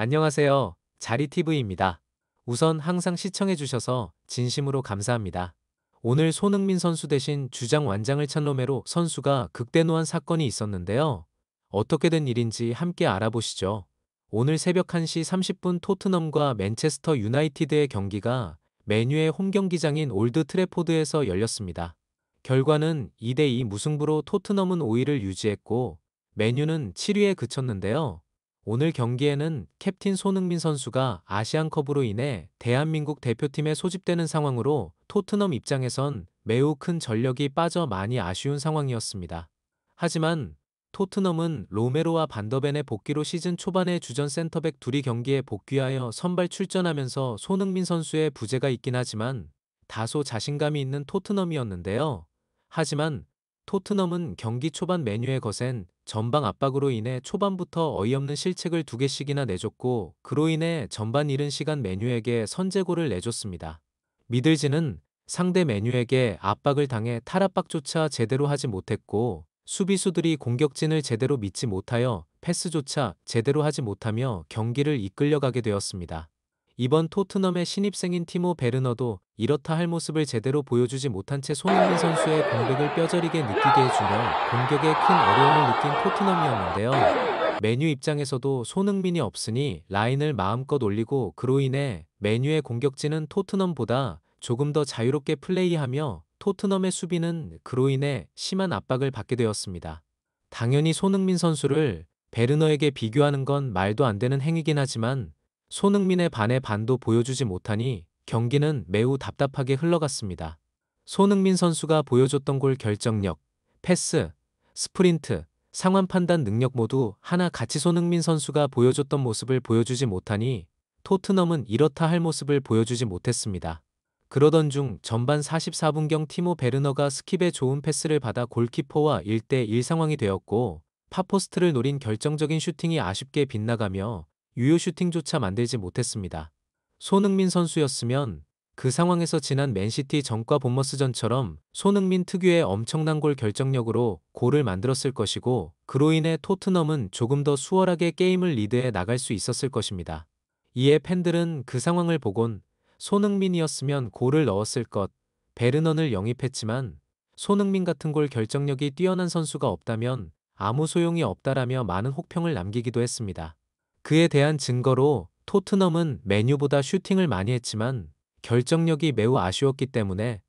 안녕하세요. 자리TV입니다. 우선 항상 시청해주셔서 진심으로 감사합니다. 오늘 손흥민 선수 대신 주장 완장을 찬 로메로 선수가 극대노한 사건이 있었는데요. 어떻게 된 일인지 함께 알아보시죠. 오늘 새벽 1시 30분 토트넘과 맨체스터 유나이티드의 경기가 맨유의 홈경기장인 올드 트래포드에서 열렸습니다. 결과는 2대2 무승부로 토트넘은 5위를 유지했고 맨유는 7위에 그쳤는데요. 오늘 경기에는 캡틴 손흥민 선수가 아시안컵으로 인해 대한민국 대표팀에 소집되는 상황으로 토트넘 입장에선 매우 큰 전력이 빠져 많이 아쉬운 상황이었습니다. 하지만 토트넘은 로메로와 반더벤의 복귀로 시즌 초반에 주전 센터백 둘이 경기에 복귀하여 선발 출전하면서 손흥민 선수의 부재가 있긴 하지만 다소 자신감이 있는 토트넘이었는데요. 하지만 토트넘은 경기 초반 메뉴에 거센 전방 압박으로 인해 초반부터 어이없는 실책을 2개씩이나 내줬고 그로 인해 전반 이른 시간 메뉴에게 선제골을 내줬습니다. 미들즈는 상대 메뉴에게 압박을 당해 탈압박조차 제대로 하지 못했고 수비수들이 공격진을 제대로 믿지 못하여 패스조차 제대로 하지 못하며 경기를 이끌려가게 되었습니다. 이번 토트넘의 신입생인 티모 베르너도 이렇다 할 모습을 제대로 보여주지 못한 채 손흥민 선수의 공백을 뼈저리게 느끼게 해주며 공격에 큰 어려움을 느낀 토트넘이었는데요. 메뉴 입장에서도 손흥민이 없으니 라인을 마음껏 올리고 그로 인해 메뉴의 공격진은 토트넘보다 조금 더 자유롭게 플레이하며 토트넘의 수비는 그로 인해 심한 압박을 받게 되었습니다. 당연히 손흥민 선수를 베르너에게 비교하는 건 말도 안 되는 행위긴 하지만 손흥민의 반의 반도 보여주지 못하니 경기는 매우 답답하게 흘러갔습니다. 손흥민 선수가 보여줬던 골 결정력, 패스, 스프린트, 상황 판단 능력 모두 하나같이 손흥민 선수가 보여줬던 모습을 보여주지 못하니 토트넘은 이렇다 할 모습을 보여주지 못했습니다. 그러던 중 전반 44분경 티모 베르너가 스킵의 좋은 패스를 받아 골키퍼와 1대1 상황이 되었고 파포스트를 노린 결정적인 슈팅이 아쉽게 빗나가며 유효 슈팅조차 만들지 못했습니다. 손흥민 선수였으면 그 상황에서 지난 맨시티 전과 본머스전처럼 손흥민 특유의 엄청난 골 결정력으로 골을 만들었을 것이고 그로 인해 토트넘은 조금 더 수월하게 게임을 리드해 나갈 수 있었을 것입니다. 이에 팬들은 그 상황을 보곤 손흥민이었으면 골을 넣었을 것, 베르넌을 영입했지만 손흥민 같은 골 결정력이 뛰어난 선수가 없다면 아무 소용이 없다라며 많은 혹평을 남기기도 했습니다. 그에 대한 증거로 토트넘은 메뉴보다 슈팅을 많이 했지만 결정력이 매우 아쉬웠기 때문에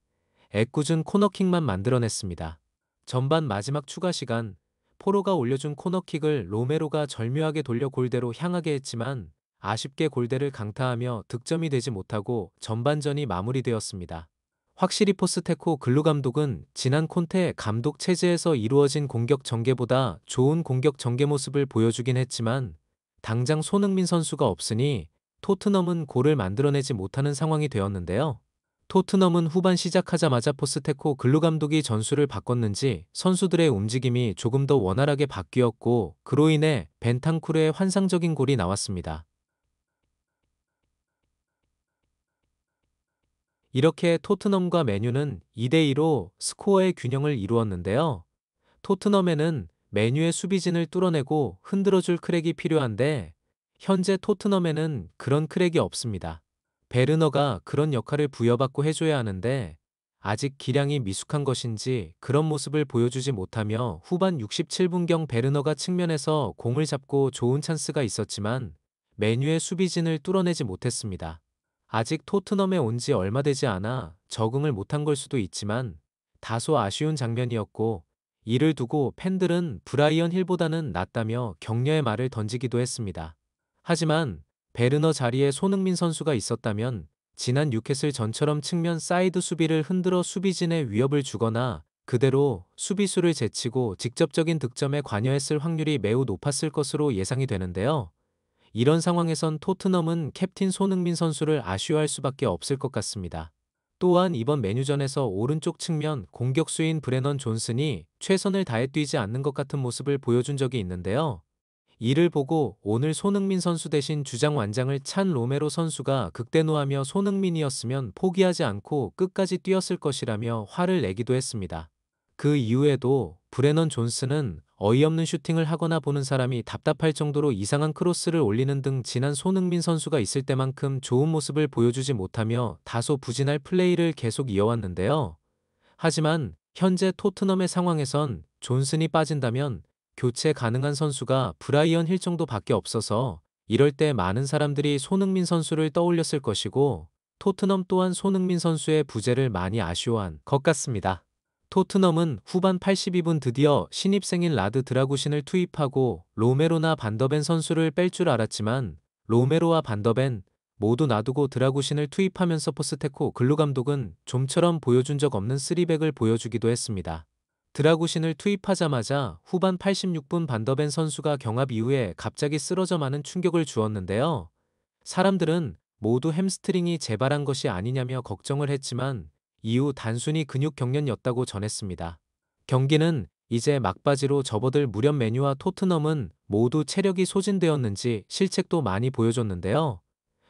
애꿎은 코너킥만 만들어냈습니다. 전반 마지막 추가 시간, 포로가 올려준 코너킥을 로메로가 절묘하게 돌려 골대로 향하게 했지만 아쉽게 골대를 강타하며 득점이 되지 못하고 전반전이 마무리되었습니다. 확실히 포스테코 글루 감독은 지난 콘테 감독 체제에서 이루어진 공격 전개보다 좋은 공격 전개 모습을 보여주긴 했지만 당장 손흥민 선수가 없으니 토트넘은 골을 만들어내지 못하는 상황이 되었는데요. 토트넘은 후반 시작하자마자 포스테코 글루 감독이 전술을 바꿨는지 선수들의 움직임이 조금 더 원활하게 바뀌었고 그로 인해 벤탄쿠르의 환상적인 골이 나왔습니다. 이렇게 토트넘과 맨유는 2대2로 스코어의 균형을 이루었는데요. 토트넘에는 맨유의 수비진을 뚫어내고 흔들어줄 크랙이 필요한데 현재 토트넘에는 그런 크랙이 없습니다. 베르너가 그런 역할을 부여받고 해줘야 하는데 아직 기량이 미숙한 것인지 그런 모습을 보여주지 못하며 후반 67분경 베르너가 측면에서 공을 잡고 좋은 찬스가 있었지만 맨유의 수비진을 뚫어내지 못했습니다. 아직 토트넘에 온 지 얼마 되지 않아 적응을 못한 걸 수도 있지만 다소 아쉬운 장면이었고 이를 두고 팬들은 브라이언 힐보다는 낫다며 격려의 말을 던지기도 했습니다. 하지만 베르너 자리에 손흥민 선수가 있었다면 지난 뉴캐슬 전처럼 측면 사이드 수비를 흔들어 수비진에 위협을 주거나 그대로 수비수를 제치고 직접적인 득점에 관여했을 확률이 매우 높았을 것으로 예상이 되는데요. 이런 상황에선 토트넘은 캡틴 손흥민 선수를 아쉬워할 수밖에 없을 것 같습니다. 또한 이번 메뉴전에서 오른쪽 측면 공격수인 브레넌 존슨이 최선을 다해 뛰지 않는 것 같은 모습을 보여준 적이 있는데요. 이를 보고 오늘 손흥민 선수 대신 주장 완장을 찬 로메로 선수가 극대노하며 손흥민이었으면 포기하지 않고 끝까지 뛰었을 것이라며 화를 내기도 했습니다. 그 이후에도 브레넌 존슨은 어이없는 슈팅을 하거나 보는 사람이 답답할 정도로 이상한 크로스를 올리는 등 지난 손흥민 선수가 있을 때만큼 좋은 모습을 보여주지 못하며 다소 부진할 플레이를 계속 이어왔는데요. 하지만 현재 토트넘의 상황에선 존슨이 빠진다면 교체 가능한 선수가 브라이언 힐 정도밖에 없어서 이럴 때 많은 사람들이 손흥민 선수를 떠올렸을 것이고 토트넘 또한 손흥민 선수의 부재를 많이 아쉬워한 것 같습니다. 토트넘은 후반 82분 드디어 신입생인 라드 드라구신을 투입하고 로메로나 반더벤 선수를 뺄 줄 알았지만 로메로와 반더벤 모두 놔두고 드라구신을 투입하면서 포스테코 글루 감독은 좀처럼 보여준 적 없는 쓰리백을 보여주기도 했습니다. 드라구신을 투입하자마자 후반 86분 반더벤 선수가 경합 이후에 갑자기 쓰러져 마는 충격을 주었는데요. 사람들은 모두 햄스트링이 재발한 것이 아니냐며 걱정을 했지만 이후 단순히 근육 경련이었다고 전했습니다. 경기는 이제 막바지로 접어들 무렵 메뉴와 토트넘은 모두 체력이 소진되었는지 실책도 많이 보여줬는데요.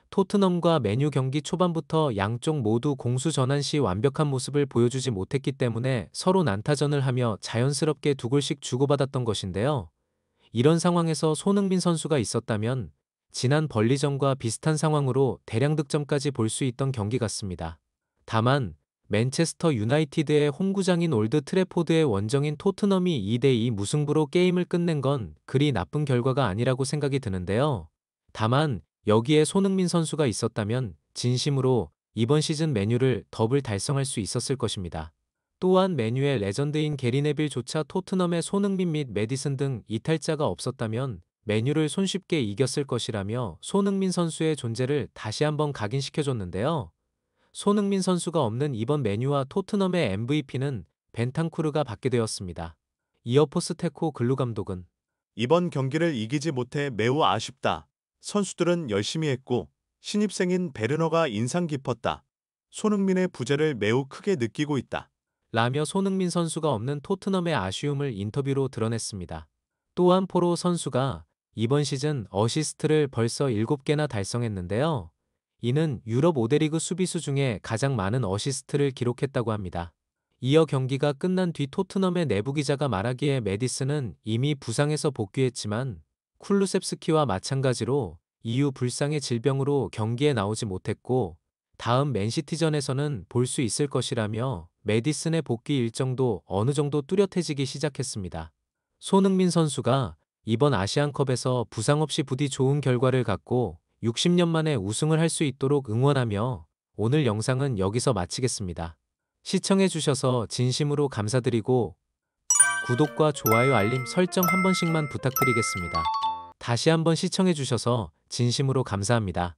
토트넘과 메뉴 경기 초반부터 양쪽 모두 공수 전환 시 완벽한 모습을 보여주지 못했기 때문에 서로 난타전을 하며 자연스럽게 두 골씩 주고받았던 것인데요. 이런 상황에서 손흥민 선수가 있었다면 지난 벌리전과 비슷한 상황으로 대량 득점까지 볼 수 있던 경기 같습니다. 다만 맨체스터 유나이티드의 홈구장인 올드 트래포드의 원정인 토트넘이 2대2 무승부로 게임을 끝낸 건 그리 나쁜 결과가 아니라고 생각이 드는데요. 다만 여기에 손흥민 선수가 있었다면 진심으로 이번 시즌 메뉴를 더블 달성할 수 있었을 것입니다. 또한 메뉴의 레전드인 게리 네빌조차 토트넘의 손흥민 및 메디슨 등 이탈자가 없었다면 메뉴를 손쉽게 이겼을 것이라며 손흥민 선수의 존재를 다시 한번 각인시켜줬는데요. 손흥민 선수가 없는 이번 메뉴와 토트넘의 MVP는 벤탄쿠르가 받게 되었습니다. 이어 포스테코 글루 감독은 이번 경기를 이기지 못해 매우 아쉽다. 선수들은 열심히 했고 신입생인 베르너가 인상 깊었다. 손흥민의 부재를 매우 크게 느끼고 있다. 라며 손흥민 선수가 없는 토트넘의 아쉬움을 인터뷰로 드러냈습니다. 또한 포로 선수가 이번 시즌 어시스트를 벌써 7개나 달성했는데요. 이는 유럽 5대 리그 수비수 중에 가장 많은 어시스트를 기록했다고 합니다. 이어 경기가 끝난 뒤 토트넘의 내부 기자가 말하기에 메디슨은 이미 부상에서 복귀했지만 쿨루셉스키와 마찬가지로 이후 불상의 질병으로 경기에 나오지 못했고 다음 맨시티전에서는 볼 수 있을 것이라며 메디슨의 복귀 일정도 어느 정도 뚜렷해지기 시작했습니다. 손흥민 선수가 이번 아시안컵에서 부상 없이 부디 좋은 결과를 갖고 60년 만에 우승을 할 수 있도록 응원하며 오늘 영상은 여기서 마치겠습니다. 시청해주셔서 진심으로 감사드리고 구독과 좋아요 알림 설정 한 번씩만 부탁드리겠습니다. 다시 한번 시청해주셔서 진심으로 감사합니다.